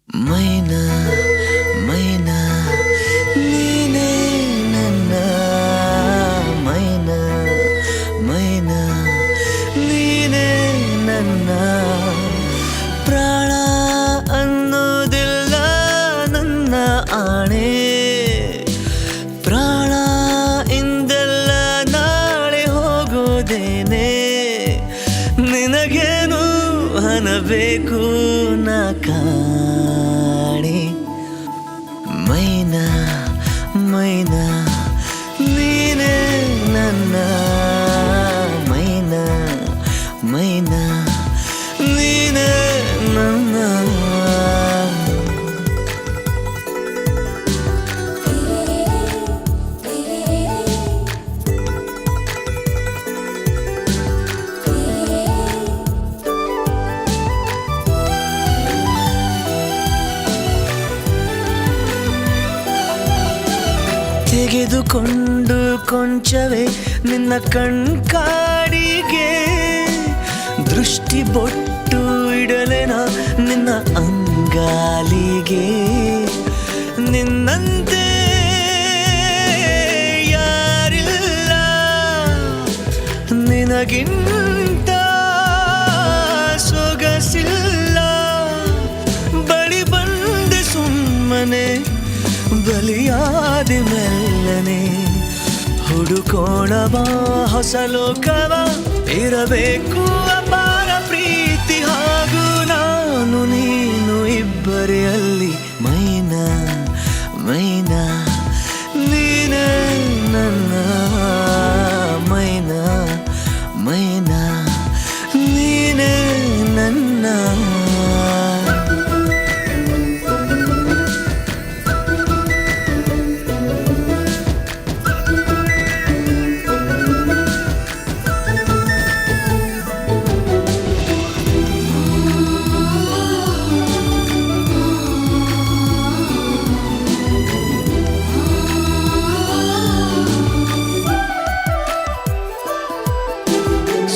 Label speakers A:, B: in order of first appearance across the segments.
A: ಮೈನಾ ಮೈನಾ ನೀನೇ ನನ್ನ ಮೈನಾ ಮೈನಾ ನೀನೇ ನನ್ನ ಪ್ರಾಣ ಅನ್ನೋದಿಲ್ಲ ನನ್ನ ಆಣೆ ಪ್ರಾಣ ಇಂದೆಲ್ಲ ನಾಳೆ ಹೋಗೋದೇನೆ ನಿನಗೇನು ಅನ್ನಬೇಕು ನಾ ಕಾಣೆ ಮೈನಾ ಮೈನಾ ನೀನೇ ನನ್ನ ಮೈನಾ ಮೈನಾ ನೀನೇ ನನ್ನ ತೆಗೆದುಕೊಂಡು ಕೊಂಚವೇ ನಿನ್ನ ಕಣ್ಕಾಡಿಗೆ ದೃಷ್ಟಿ ಬೊಟ್ಟು ಇಡಲೆನ ನಿನ್ನ ಅಂಗಾಲಿಗೆ ನಿನ್ನಂತೆ ಯಾರಿಲ್ಲ ನಿನಗಿಂತ ಸೊಗಸಿಲ್ಲ ಬಳಿ ಬಂದೆ ಸುಮ್ಮನೆ ಬಲಿಯಾದೆ ಮೆಲ್ಲನೆ ಹುಡುಕೋಣವ ಹೊಸ ಲೋಕವ ಇರಬೇಕು ಅಪಾರ ಪ್ರೀತಿ ಹಾಗೂ ನಾನು ನೀನು ಇಬ್ಬರೇ ಅಲ್ಲಿ ಮೈನಾ ಮೈನಾ ನೀನೇ ನನ್ನ ಮೈನಾ ಮೈನಾ ನೀನೇ ನನ್ನ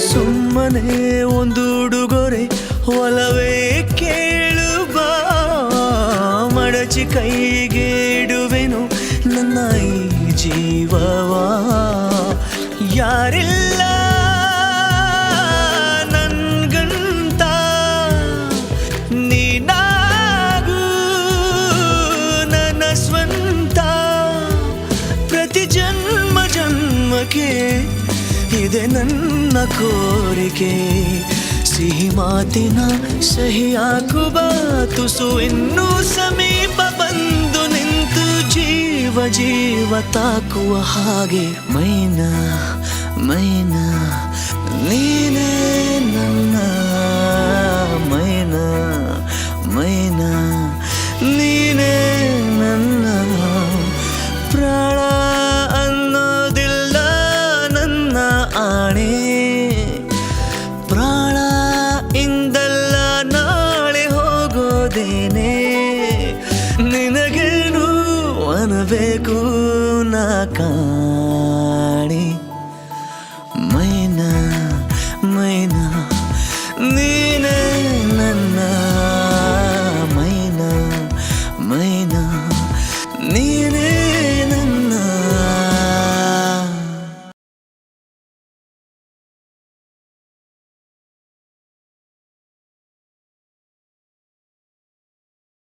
A: ಸುಮ್ಮನೆ ಒಂದು ಉಡುಗೊರೆ ಒಲವೇ ಕೇಳುವ ಮಡಚಿ ಕೈಗೆ ಇಡುವೆನು ನನ್ನ ಈ ಜೀವವ ಯಾರಿಲ್ಲ ನನ್ಗಂತ ನೀನಾಗೂ ನನ್ನ ಸ್ವಂತ ಪ್ರತಿ ಜನ್ಮ ಜನ್ಮಕ್ಕೆ ಇದೆ ನನ್ನ ಕೋರಿಕೆ ಸಿಹಿ ಮಾತಿನ ಸಹಿ ಹಾಕುವ ತುಸು ಇನ್ನೂ ಸಮೀಪ ಬಂದು ನಿಂತು ಜೀವ ಜೀವ ತಾಕುವ ಹಾಗೆ ಮೈನಾ ಮೈನಾ ನೀನೇ ನನ್ನ ಮೈನಾ ಮೈನಾ ನೀನೇ ನನ್ನ ಪ್ರಾಣ ಆಣೆ ಪ್ರಾಣ ಇಂದಲ್ಲ ನಾಳೆ ಹೋಗೋದೇನೆ ನಿನಗೇನು ಅನ್ನಬೇಕು